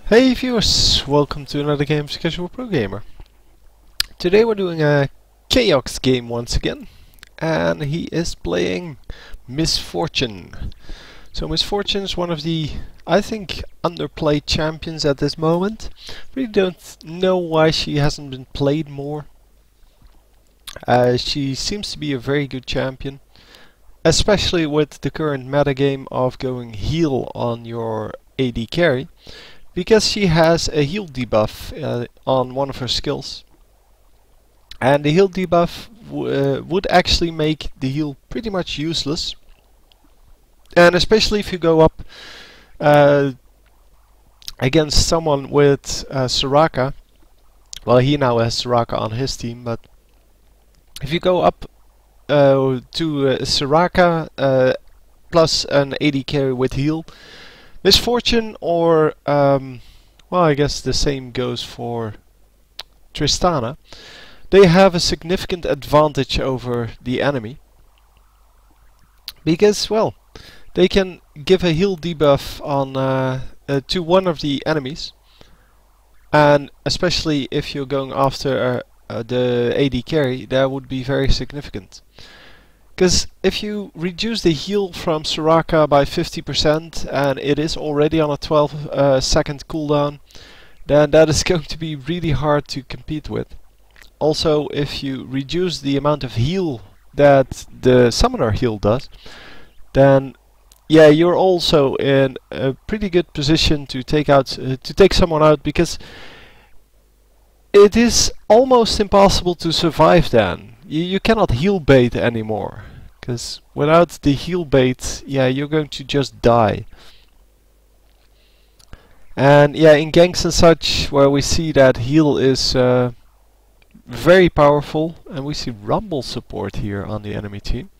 Hey viewers, welcome to another game of Casual Pro Gamer. Today we're doing a Chaox game once again, and he is playing Misfortune. So Misfortune is one of the, I think, underplayed champions at this moment. Really don't know why she hasn't been played more. She seems to be a very good champion, especially with the current metagame of going heal on your AD carry. Because she has a heal debuff on one of her skills. And the heal debuff would actually make the heal pretty much useless. And especially if you go up against someone with Soraka. Well, he now has Soraka on his team, but if you go up to Soraka plus an AD carry with heal, Misfortune or, well, I guess the same goes for Tristana. They have a significant advantage over the enemy. Because, well, they can give a heal debuff on to one of the enemies. And especially if you're going after the AD carry, that would be very significant. Because if you reduce the heal from Soraka by 50% and it is already on a 12-second cooldown, then that is going to be really hard to compete with. Also, if you reduce the amount of heal that the summoner heal does, then yeah, you're also in a pretty good position to take someone out, because it is almost impossible to survive then. You cannot heal bait anymore, because without the heal bait, yeah, you're going to just die. And yeah, in ganks and such, where we see that heal is very powerful, and we see rumble support here on the enemy team.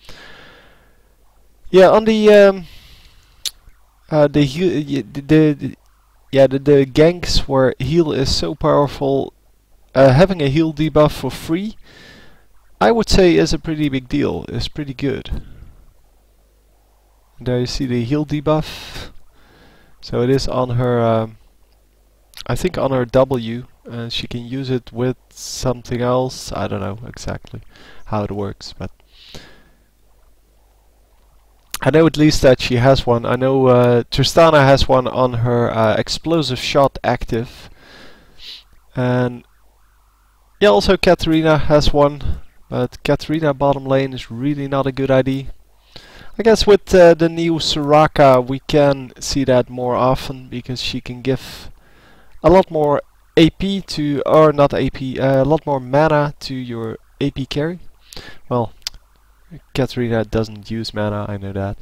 Yeah, on the ganks where heal is so powerful, having a heal debuff for free, I would say, is a pretty big deal. It's pretty good. There you see the heal debuff. So it is on her, I think on her W, and she can use it with something else. I don't know exactly how it works, but I know at least that she has one. I know Tristana has one on her explosive shot active, and yeah, also Katarina has one. But Katarina bottom lane is really not a good idea. I guess with the new Soraka we can see that more often, because she can give a lot more AP to, or not AP, a lot more mana to your AP carry. Well, Katarina doesn't use mana, I know that.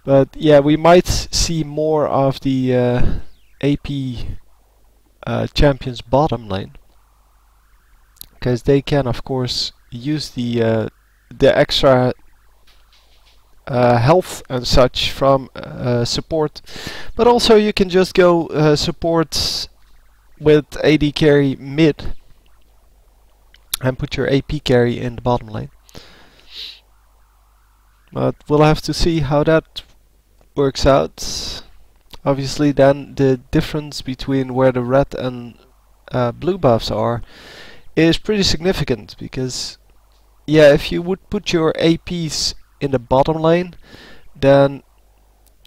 But yeah, we might see more of the AP champions bottom lane, because they can, of course, use the extra health and such from support, but also you can just go support with AD carry mid and put your AP carry in the bottom lane. But we'll have to see how that works out. Obviously, then the difference between where the red and blue buffs are is pretty significant, because yeah, if you would put your APs in the bottom lane, then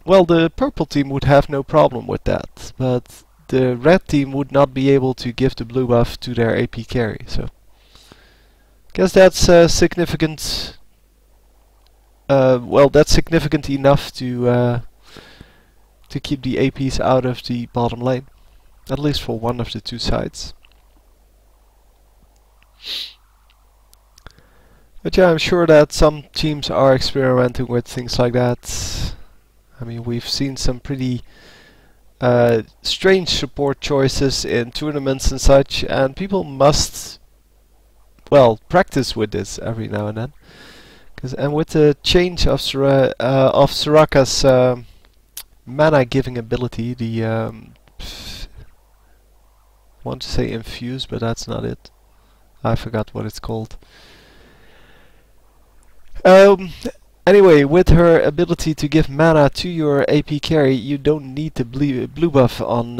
well, the purple team would have no problem with that, but the red team would not be able to give the blue buff to their AP carry. So I guess that's significant. Well, that's significant enough to keep the APs out of the bottom lane, at least for one of the two sides. But yeah, I'm sure that some teams are experimenting with things like that. I mean, we've seen some pretty strange support choices in tournaments and such, and people must, well, practice with this every now and then. And with the change of Soraka's mana giving ability, the I want to say infuse, but that's not it. I forgot what it's called. Anyway, with her ability to give mana to your AP carry, you don't need the blue buff on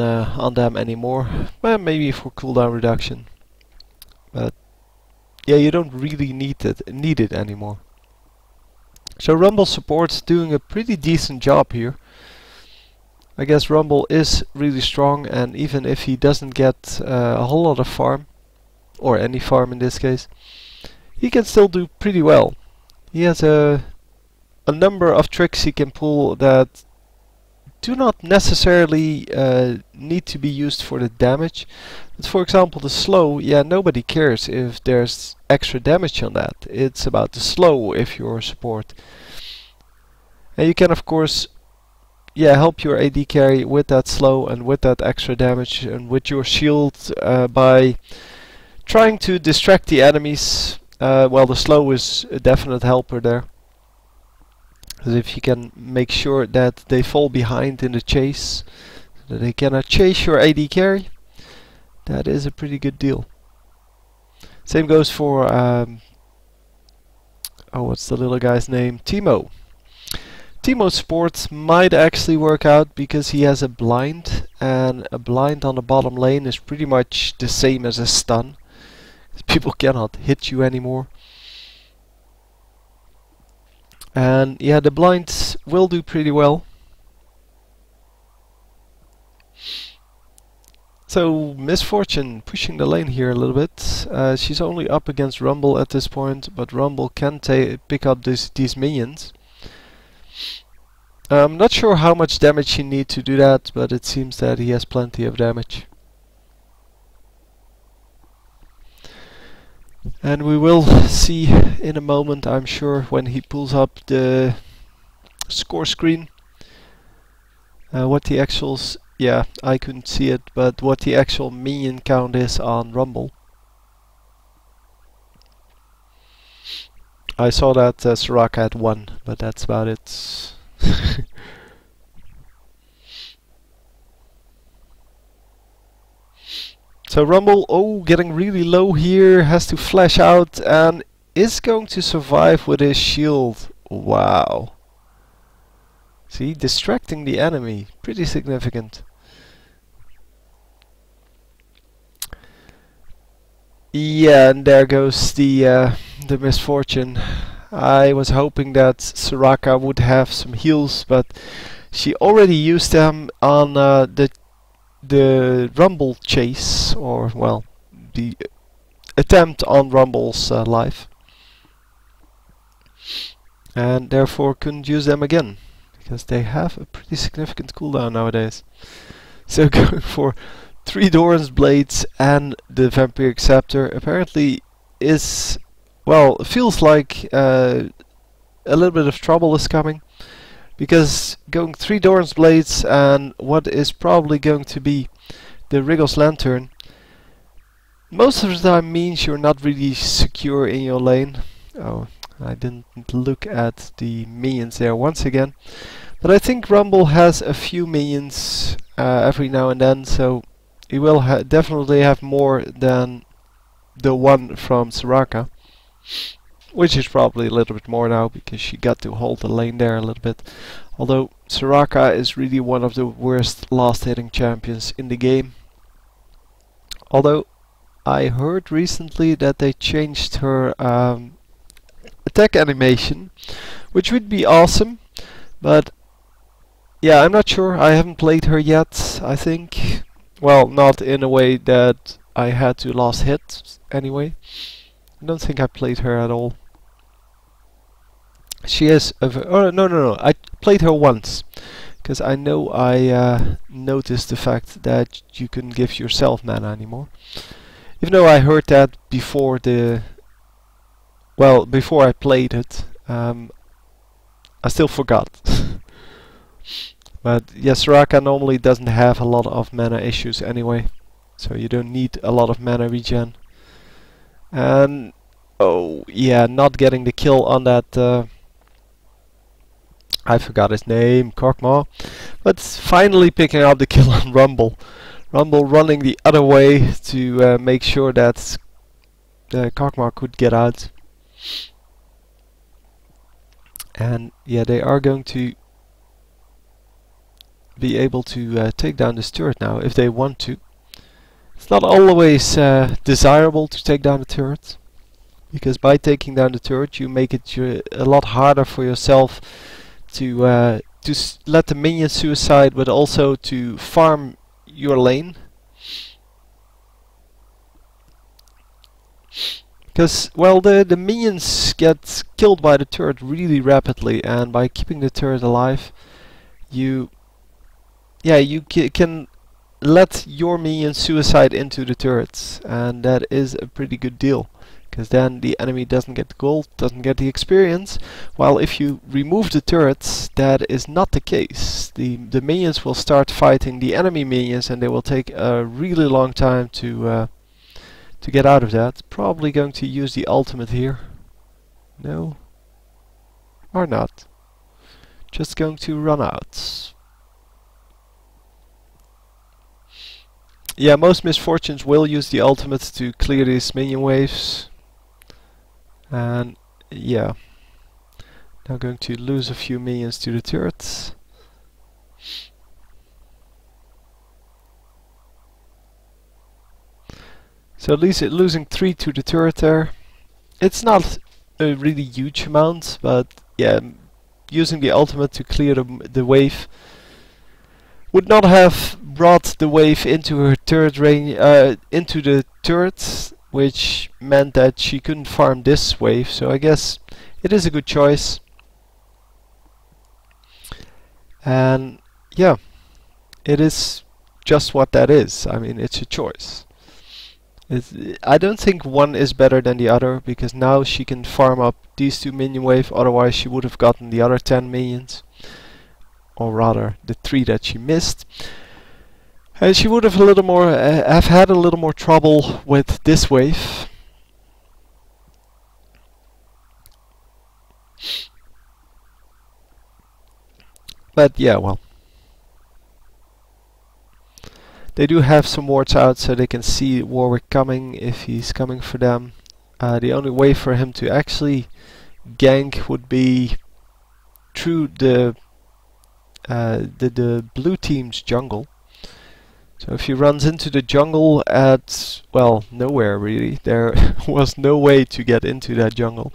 them anymore. Well, maybe for cooldown reduction, but yeah, you don't really need it anymore. So Rumble support's doing a pretty decent job here. I guess Rumble is really strong, and even if he doesn't get a whole lot of farm, or any farm in this case, he can still do pretty well. He has a number of tricks he can pull that do not necessarily need to be used for the damage. But for example, the slow, yeah, nobody cares if there's extra damage on that. It's about the slow if you're support. And you can of course, yeah, help your AD carry with that slow and with that extra damage and with your shield by trying to distract the enemies. Well, the slow is a definite helper there. Because if you can make sure that they fall behind in the chase, so that they cannot chase your AD carry, that is a pretty good deal. Same goes for, oh, what's the little guy's name? Teemo. Teemo's support might actually work out because he has a blind, and a blind on the bottom lane is pretty much the same as a stun. People cannot hit you anymore. And yeah, the blinds will do pretty well. So Misfortune pushing the lane here a little bit. She's only up against Rumble at this point, but Rumble can pick up these minions. I'm not sure how much damage he needs to do that, but it seems that he has plenty of damage. And we will see in a moment, I'm sure, when he pulls up the score screen, what the actuals, yeah, I couldn't see it, but what the actual minion count is on Rumble. I saw that Soraka had 1, but that's about it. So Rumble, oh, getting really low here, has to flash out and is going to survive with his shield. Wow. See, distracting the enemy, pretty significant. Yeah, and there goes the Misfortune. I was hoping that Soraka would have some heals, but she already used them on the Rumble chase, or well, the attempt on Rumble's life, and therefore couldn't use them again because they have a pretty significant cooldown nowadays. So going for 3 Doran's Blades and the Vampiric Scepter apparently is, well, feels like a little bit of trouble is coming. Because going 3 Doran's Blades and what is probably going to be the Wriggle's Lantern most of the time means you're not really secure in your lane. Oh, I didn't look at the minions there once again. But I think Rumble has a few minions every now and then, so he will definitely have more than the one from Soraka. Which is probably a little bit more now, because she got to hold the lane there a little bit. Although Soraka is really one of the worst last hitting champions in the game. Although I heard recently that they changed her attack animation, which would be awesome. But yeah, I'm not sure. I haven't played her yet, I think. Well, not in a way that I had to last hit anyway. I don't think I played her at all. She is oh no, I played her once because I know I noticed the fact that you couldn't give yourself mana anymore, even though I heard that before before I played it. I still forgot. But yes, Soraka normally doesn't have a lot of mana issues anyway, so you don't need a lot of mana regen. And oh yeah, not getting the kill on that I forgot his name, Korkma, but finally picking up the kill on Rumble. Rumble running the other way to make sure that Korkma could get out. And yeah, they are going to be able to take down this turret now if they want to. It's not always desirable to take down the turret, because by taking down the turret you make it a lot harder for yourself to let the minions suicide, but also to farm your lane. Because, well, the minions get killed by the turret really rapidly, and by keeping the turret alive, you can let your minions suicide into the turrets, and that is a pretty good deal. Because then the enemy doesn't get the gold, doesn't get the experience, while if you remove the turrets, that is not the case. The minions will start fighting the enemy minions, and they will take a really long time to get out of that. Probably going to use the ultimate here. No. Or not. Just going to run out. Yeah, most misfortunes will use the ultimate to clear these minion waves. And yeah. Now going to lose a few minions to the turrets. So at least losing 3 to the turret there. It's not a really huge amount, but yeah, using the ultimate to clear the wave would not have brought the wave into her turret range, into the turret, which meant that she couldn't farm this wave. So I guess it is a good choice. And yeah, it is just what that is. I mean, it's a choice. I don't think one is better than the other, because now she can farm up these 2 minion wave, otherwise she would have gotten the other 10 minions. Or rather, the 3 that she missed. And she would have have had a little more trouble with this wave. But yeah, well. They do have some wards out, so they can see Warwick coming if he's coming for them. The only way for him to actually gank would be through the blue team's jungle. So if he runs into the jungle at, well, nowhere really. There was no way to get into that jungle.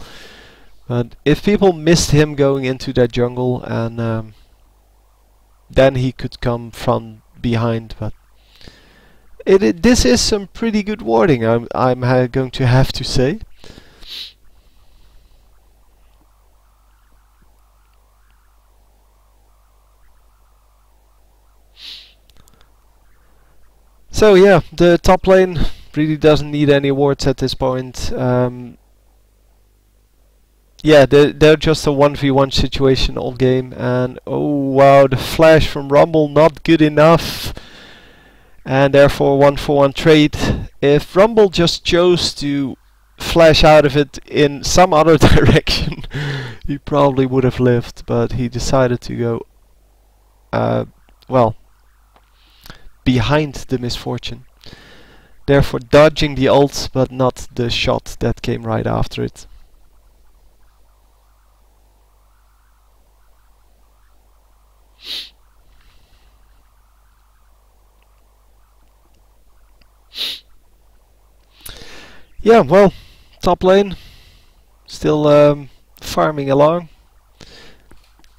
But if people missed him going into that jungle, and then he could come from behind. But this is some pretty good warding, I'm going to have to say. So yeah, the top lane really doesn't need any wards at this point. Yeah, they're just a 1v1 situation all game, and oh wow, the flash from Rumble not good enough. And therefore 1-for-1 trade. If Rumble just chose to flash out of it in some other direction, he probably would have lived, but he decided to go, well, behind the misfortune. Therefore dodging the ult, but not the shot that came right after it. Yeah, well, top lane still farming along.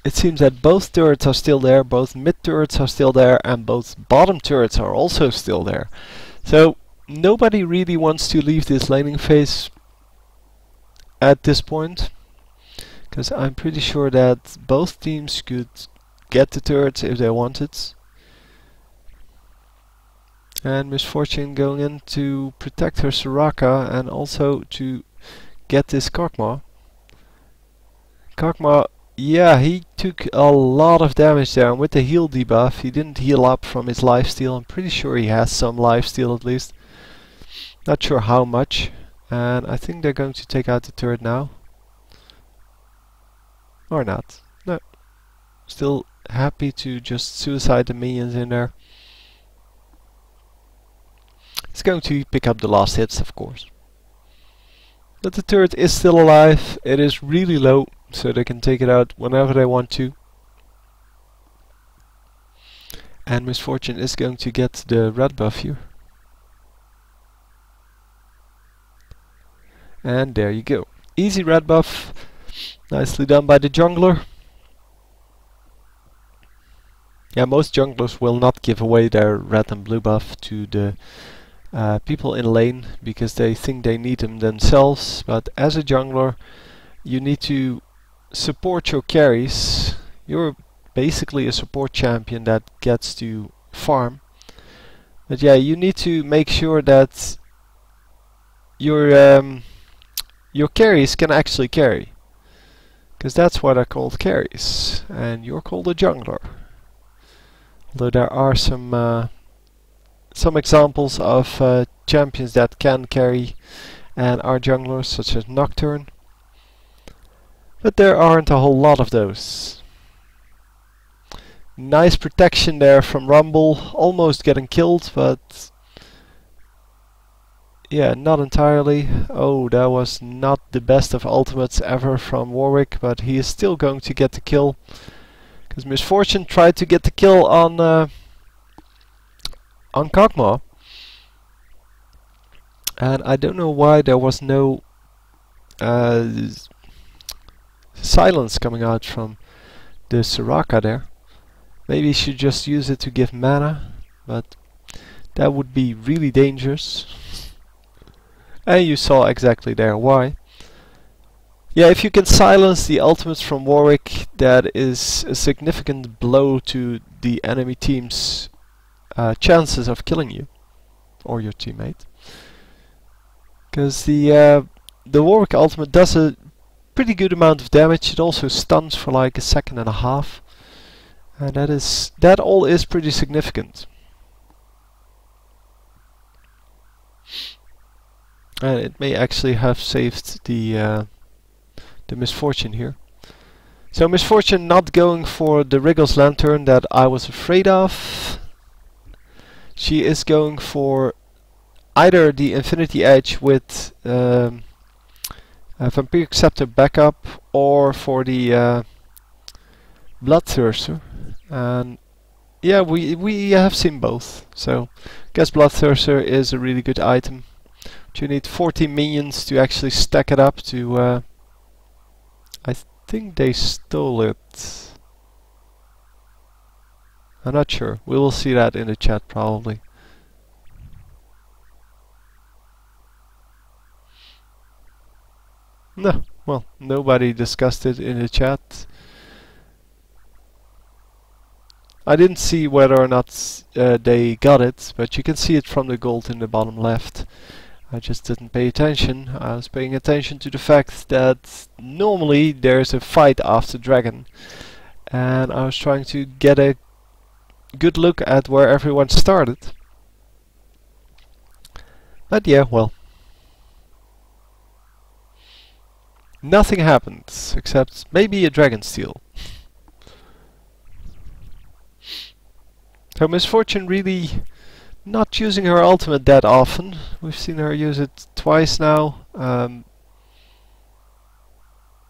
It seems that both turrets are still there, both mid turrets are still there, and both bottom turrets are also still there. So nobody really wants to leave this laning phase at this point, because I'm pretty sure that both teams could get the turrets if they wanted. And Misfortune going in to protect her Soraka and also to get this Kog'Maw. Kog'Maw, yeah, he took a lot of damage there, and with the heal debuff he didn't heal up from his lifesteal. I'm pretty sure he has some lifesteal at least. Not sure how much. And I think they're going to take out the turret now. Or not. No. Still happy to just suicide the minions in there. It's going to pick up the last hits, of course. But the turret is still alive. It is really low, so they can take it out whenever they want to. And Misfortune is going to get the red buff here. And there you go. Easy red buff. Nicely done by the jungler. Yeah, most junglers will not give away their red and blue buff to the people in lane because they think they need them themselves. But as a jungler, you need to support your carries. You're basically a support champion that gets to farm. But yeah, you need to make sure that your carries can actually carry, because that's why they're called carries, and you're called a jungler. Although there are some examples of champions that can carry and are junglers, such as Nocturne, but there aren't a whole lot of those. Nice protection there from Rumble, almost getting killed, but yeah, not entirely. Oh, that was not the best of ultimates ever from Warwick, but he is still going to get the kill, because Misfortune tried to get the kill on Kog'Maw, and I don't know why there was no silence coming out from the Soraka there. Maybe you should just use it to give mana, but that would be really dangerous. And you saw exactly there why. Yeah, if you can silence the ultimates from Warwick, that is a significant blow to the enemy team's chances of killing you or your teammate. Because the Warwick ultimate does a pretty good amount of damage. It also stuns for like a second and a half. And that all is pretty significant. And it may actually have saved the Misfortune here. So Misfortune not going for the Wriggles Lantern that I was afraid of. She is going for either the Infinity Edge with a Vampiric Scepter backup, or for the Bloodthirster. And yeah, we have seen both. So I guess Bloodthirster is a really good item. But you need 14 minions to actually stack it up to I think they stole it. I'm not sure. We will see that in the chat probably. No, well, nobody discussed it in the chat. I didn't see whether or not they got it, but you can see it from the gold in the bottom left. I just didn't pay attention. I was paying attention to the fact that normally there's a fight after Dragon, and I was trying to get a good look at where everyone started. But yeah, well, nothing happened except maybe a Dragon Steel. So Misfortune really not using her ultimate that often. We've seen her use it twice now.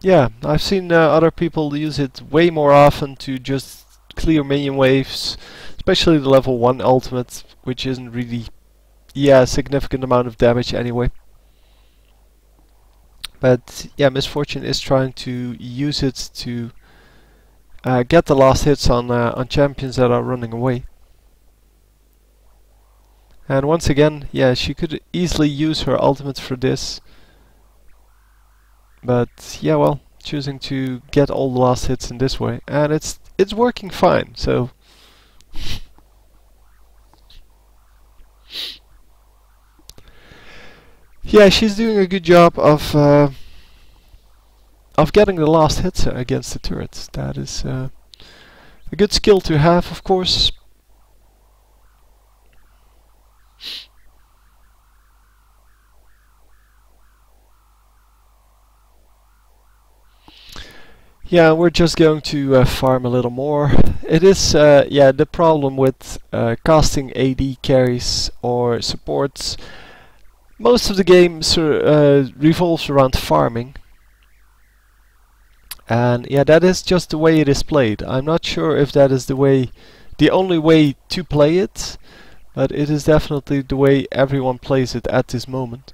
Yeah, I've seen other people use it way more often to just clear minion waves, especially the level 1 ultimate, which isn't really, yeah, a significant amount of damage anyway. But yeah, Misfortune is trying to use it to get the last hits on champions that are running away. And once again, yeah, she could easily use her ultimate for this. But yeah, well, choosing to get all the last hits in this way, and it's working fine. So yeah, she's doing a good job of getting the last hits against the turrets. That is a good skill to have, of course. Yeah, we're just going to farm a little more. It is, yeah, the problem with casting AD carries or supports. Most of the game revolves around farming. And yeah, that is just the way it is played. I'm not sure if that is the only way to play it, but it is definitely the way everyone plays it at this moment.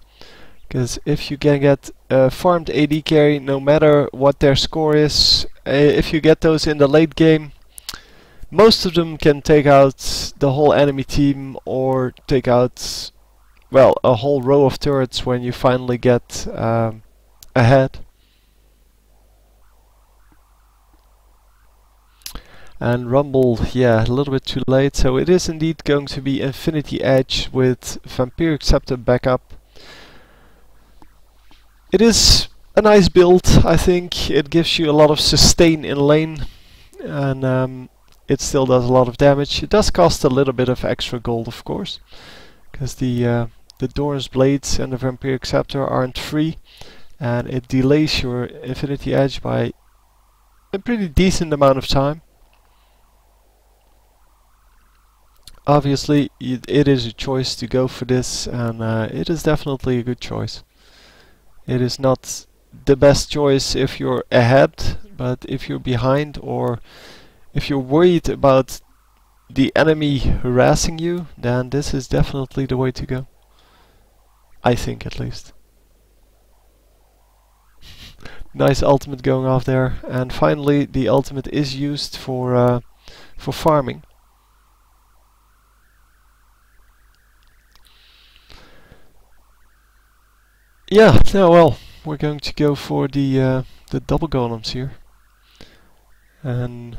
Because if you can get a farmed AD carry, no matter what their score is, if you get those in the late game, most of them can take out the whole enemy team or take out, well, a whole row of turrets when you finally get ahead. And Rumble, yeah, a little bit too late, so it is indeed going to be Infinity Edge with Vampiric Scepter backup. It is a nice build, I think. It gives you a lot of sustain in lane, and it still does a lot of damage. It does cost a little bit of extra gold, of course, because the Doran's Blades and the Vampiric Scepter aren't free, and it delays your Infinity Edge by a pretty decent amount of time. Obviously, it is a choice to go for this, and it is definitely a good choice. It is not the best choice if you're ahead, but if you're behind or if you're worried about the enemy harassing you, then this is definitely the way to go. I think, at least. Nice ultimate going off there, and finally the ultimate is used for farming. Yeah, no, well, we're going to go for the double golems here, and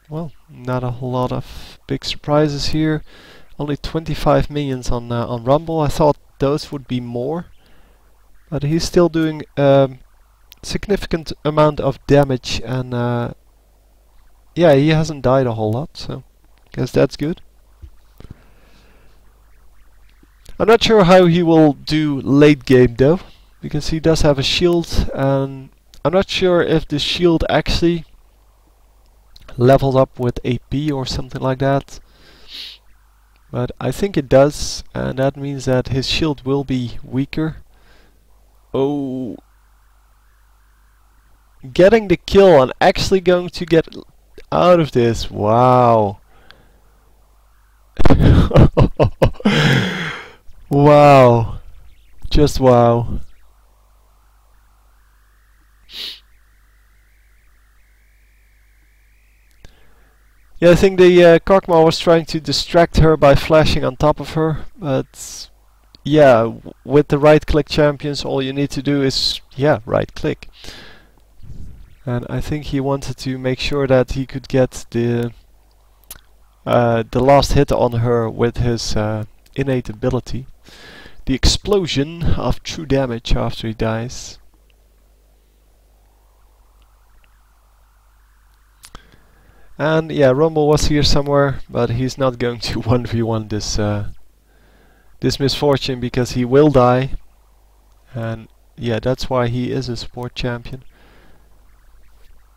well, not a whole lot of big surprises here. Only 25 minions on Rumble. I thought those would be more, but he's still doing significant amount of damage, and yeah, he hasn't died a whole lot, so guess that's good. I'm not sure how he will do late game though, because he does have a shield, and I'm not sure if the shield actually levels up with AP or something like that. But I think it does, and that means that his shield will be weaker. Oh, getting the kill and actually going to get out of this. Wow. Wow. Just wow. Yeah, I think the Kog'Maw was trying to distract her by flashing on top of her, but yeah, with the right click champions all you need to do is, yeah, right click. And I think he wanted to make sure that he could get the last hit on her with his innate ability. The explosion of true damage after he dies. And yeah, Rumble was here somewhere, but he's not going to 1v1 this misfortune, because he will die. And yeah, that's why he is a support champion.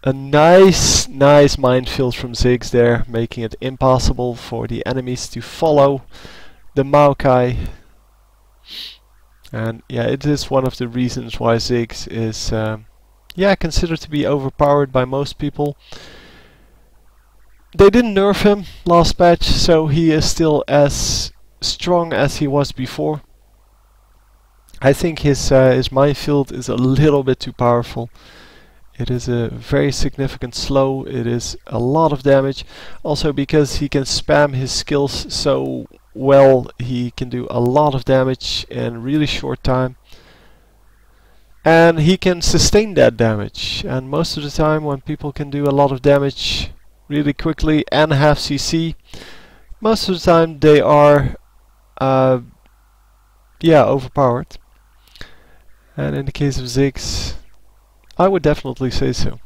A nice minefield from Ziggs there, making it impossible for the enemies to follow the Maokai. And yeah, it is one of the reasons why Ziggs is yeah, considered to be overpowered by most people. They didn't nerf him last patch, so he is still as strong as he was before. I think his minefield is a little bit too powerful. It is a very significant slow, it is a lot of damage. Also because he can spam his skills so well, he can do a lot of damage in really short time. And he can sustain that damage. And most of the time when people can do a lot of damage really quickly and have CC, most of the time they are yeah, overpowered. And in the case of Ziggs, I would definitely say so.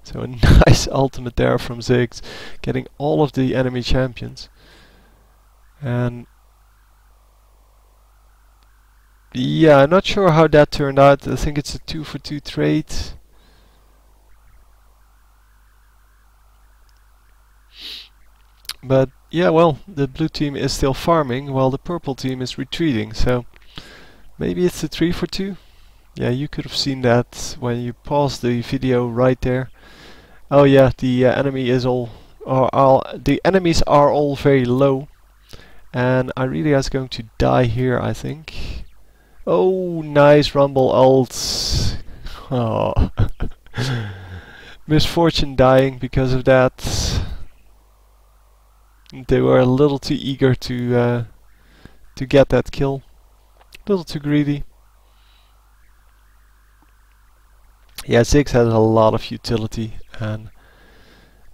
So a nice ultimate there from Ziggs, getting all of the enemy champions. And yeah, I'm not sure how that turned out. I think it's a 2-for-2 trade. But yeah, well, the blue team is still farming while the purple team is retreating, so maybe it's a 3-for-2. Yeah, you could have seen that when you paused the video right there. Oh yeah, the enemy is all the enemies are all very low, and Irelia is going to die here, I think. Oh, nice rumble ult. Oh, Misfortune dying because of that. They were a little too eager to get that kill. A little too greedy. Yeah, Ziggs has a lot of utility, and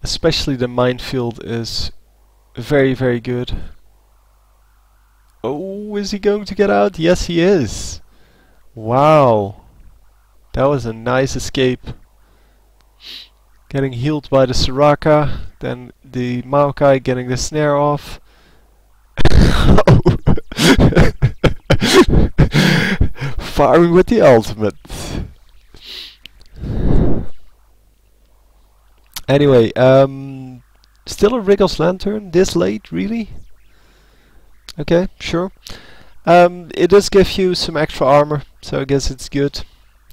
especially the minefield is very, very good. Oh, is he going to get out? Yes, he is. Wow. That was a nice escape. Getting healed by the Soraka, then the Maokai getting the snare off. Firing with the ultimate. Anyway, still a Wriggles Lantern this late, really? Okay, sure. It does give you some extra armor, so I guess it's good,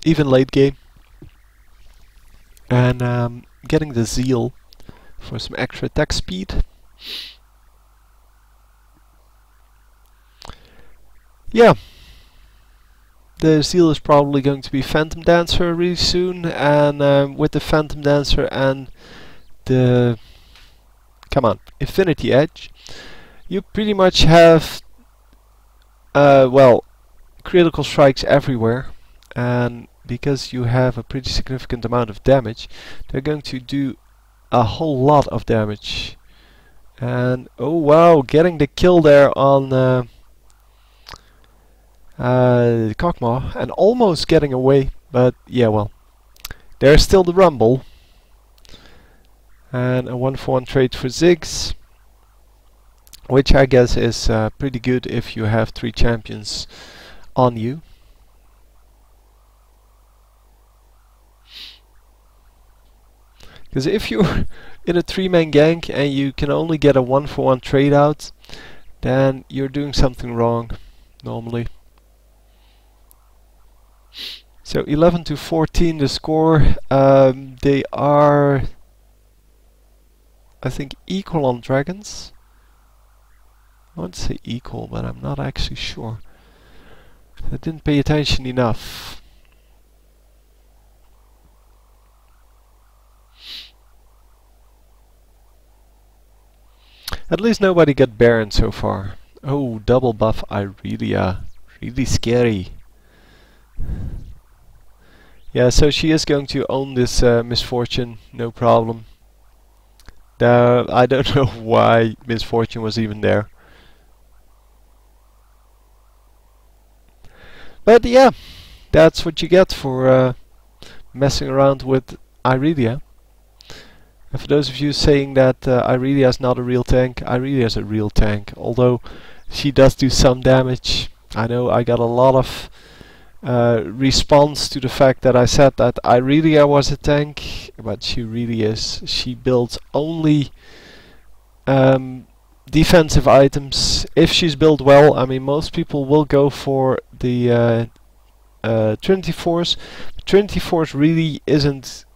even late game. And getting the Zeal for some extra attack speed. Yeah, the Zeal is probably going to be Phantom Dancer really soon, and with the Phantom Dancer and the Infinity Edge, you pretty much have well, critical strikes everywhere, and because you have a pretty significant amount of damage, they're going to do a whole lot of damage. And oh wow, getting the kill there on Kokma and almost getting away, but yeah, well, there's still the rumble. And a 1-for-1 trade for Ziggs, which I guess is pretty good if you have 3 champions on you. Because if you're in a 3-man gank and you can only get a 1-for-1 trade out, then you're doing something wrong, normally. So 11 to 14 the score. They are, I think, equal on dragons. I want to say equal, but I'm not actually sure. I didn't pay attention enough. At least nobody got Baron so far. Oh, double buff Irelia. Really scary. Yeah, so she is going to own this Misfortune, no problem. I don't know why Misfortune was even there. But yeah, that's what you get for messing around with Irelia. And for those of you saying that Irelia is not a real tank, Irelia is a real tank. Although she does do some damage. I know I got a lot of response to the fact that I said that Irelia was a tank, but she really is. She builds only defensive items. If she's built well, I mean, most people will go for the Trinity Force. Trinity Force really isn't,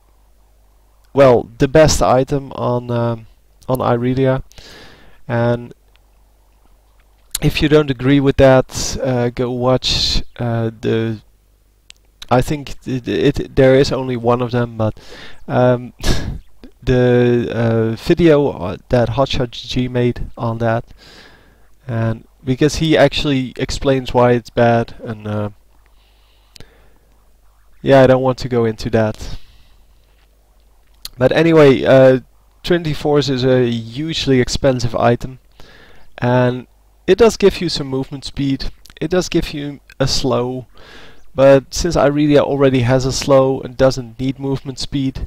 well, the best item on Irelia, and if you don't agree with that, go watch the. I think there is only one of them, but the video that HotshotGG made on that, and because he actually explains why it's bad, and yeah, I don't want to go into that. But anyway, Trinity Force is a hugely expensive item, and it does give you some movement speed. It does give you a slow, but since Irelia already has a slow and doesn't need movement speed,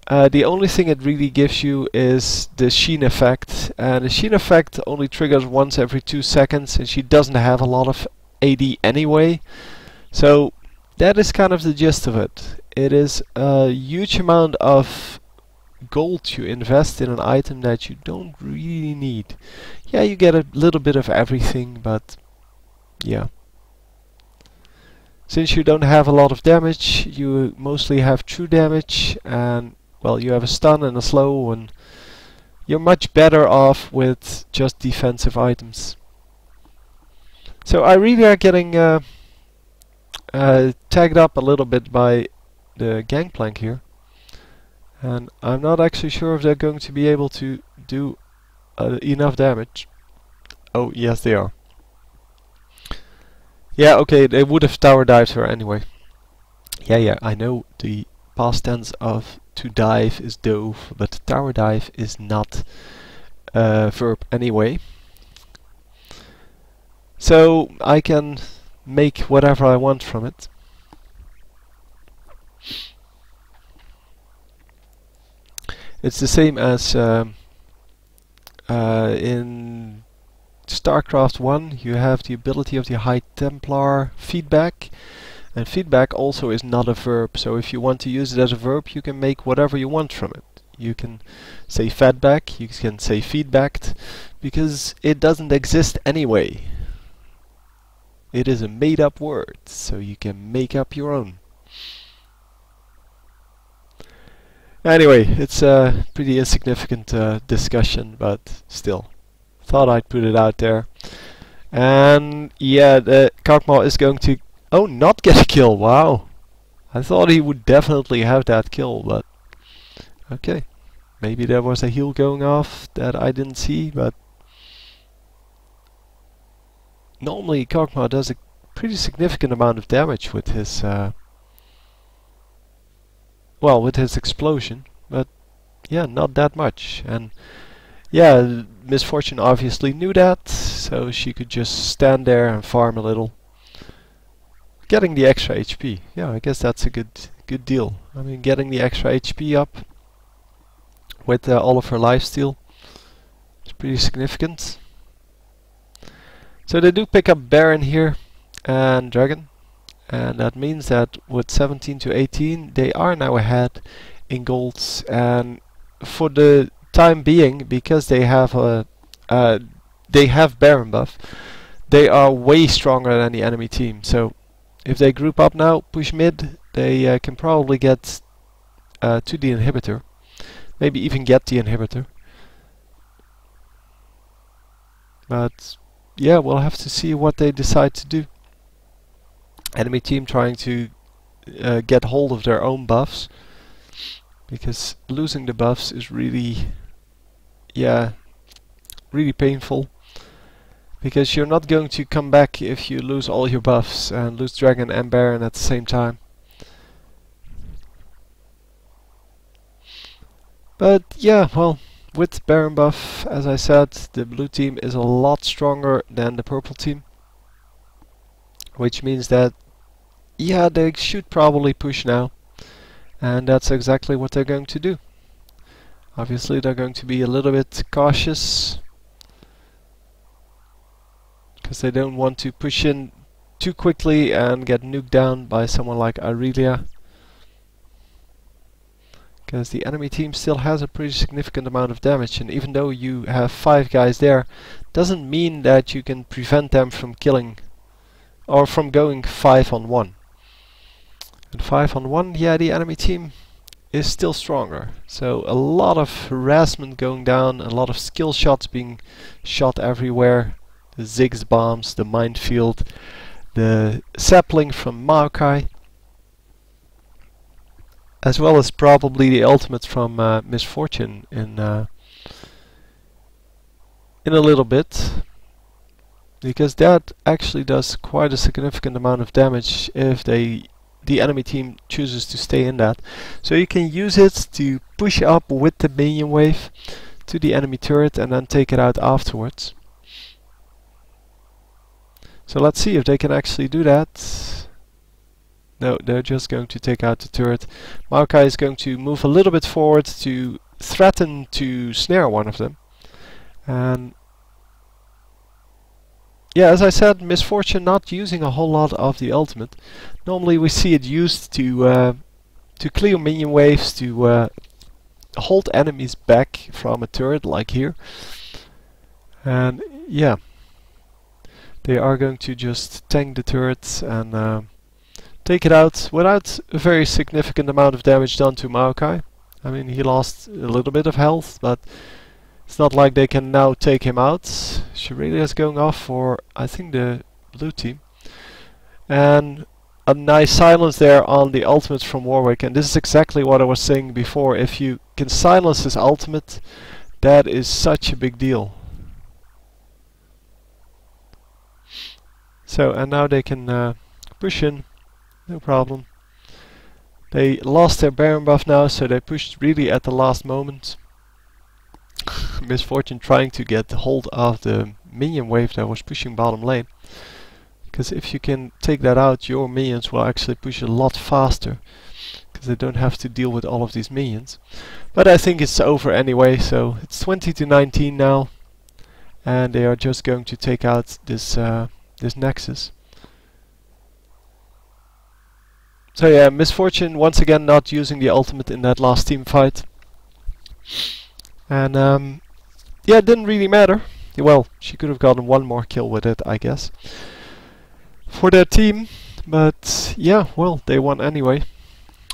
the only thing it really gives you is the Sheen effect, and the Sheen effect only triggers once every 2 seconds, and she doesn't have a lot of AD anyway, so that is kind of the gist of it. It is a huge amount of gold you invest in an item that you don't really need. Yeah, you get a little bit of everything, but yeah. Since you don't have a lot of damage, you mostly have true damage, and well, you have a stun and a slow, and you're much better off with just defensive items. So I really are getting tagged up a little bit by the gangplank here, and I'm not actually sure if they're going to be able to do enough damage. Oh, yes they are. Yeah, okay, they would have tower dived her anyway. Yeah, I know the past tense of to dive is dove, but tower dive is not a verb anyway. So I can make whatever I want from it. It's the same as in StarCraft 1, you have the ability of the High Templar feedback, and feedback also is not a verb, so if you want to use it as a verb, you can make whatever you want from it. You can say fedback, you can say feedbacked, because it doesn't exist anyway. It is a made up word, so you can make up your own. Anyway, it's a pretty insignificant discussion, but still, thought I'd put it out there. And yeah, the Karkma is going to not get a kill. Wow, I thought he would definitely have that kill, but okay, maybe there was a heal going off that I didn't see. But normally Karkma does a pretty significant amount of damage with his with his explosion, but yeah, not that much. And yeah, Miss Fortune obviously knew that, so she could just stand there and farm a little, getting the extra HP. Yeah, I guess that's a good deal. I mean, getting the extra HP up with all of her lifesteal is pretty significant. So they do pick up Baron here and Dragon, and that means that with 17 to 18 they are now ahead in golds, and for the time being, because they have Baron buff, they are way stronger than the enemy team. So if they group up now, push mid, they can probably get to the inhibitor, maybe even get the inhibitor. But yeah, we'll have to see what they decide to do. Enemy team trying to get hold of their own buffs, because losing the buffs is really painful, because you're not going to come back if you lose all your buffs and lose Dragon and Baron at the same time. But yeah, well, with Baron buff, as I said, the blue team is a lot stronger than the purple team, which means that yeah, they should probably push now, and that's exactly what they're going to do. Obviously they're going to be a little bit cautious, because they don't want to push in too quickly and get nuked down by someone like Aurelia, because the enemy team still has a pretty significant amount of damage, and even though you have 5 guys there, doesn't mean that you can prevent them from killing or from going 5-on-1. And 5-on-1, yeah, the enemy team is still stronger. So a lot of harassment going down, a lot of skill shots being shot everywhere. The Ziggs bombs, the minefield, the sapling from Maokai, as well as probably the ultimate from Miss Fortune in a little bit, because that actually does quite a significant amount of damage if the enemy team chooses to stay in that. So you can use it to push up with the minion wave to the enemy turret and then take it out afterwards. So let's see if they can actually do that. No, they're just going to take out the turret. Maokai is going to move a little bit forward to threaten to snare one of them. And yeah, as I said, Miss Fortune not using a whole lot of the ultimate. Normally we see it used to clear minion waves, to hold enemies back from a turret, like here. And yeah, they are going to just tank the turret and take it out without a very significant amount of damage done to Maokai. I mean, he lost a little bit of health, but it's not like they can now take him out. Shirelia is going off for, I think, the blue team. And a nice silence there on the ultimate from Warwick, and this is exactly what I was saying before. If you can silence his ultimate, that is such a big deal. So, and now they can push in, no problem. They lost their Baron buff now, so they pushed really at the last moment. Misfortune trying to get hold of the minion wave that was pushing bottom lane. Because if you can take that out, your minions will actually push a lot faster. Because they don't have to deal with all of these minions. But I think it's over anyway, so it's 20-19 now. And they are just going to take out this Nexus. So yeah, Misfortune once again not using the ultimate in that last team fight. And yeah, it didn't really matter. Well, she could have gotten one more kill with it, I guess, for their team. But yeah, well, they won anyway.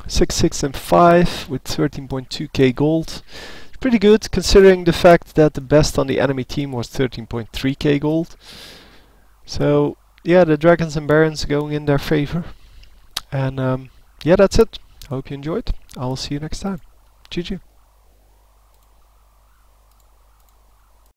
6, 6 and 5 with 13.2k gold. Pretty good considering the fact that the best on the enemy team was 13.3k gold. So yeah, the Dragons and Barons going in their favor. And yeah, that's it. I hope you enjoyed. I will see you next time. GG.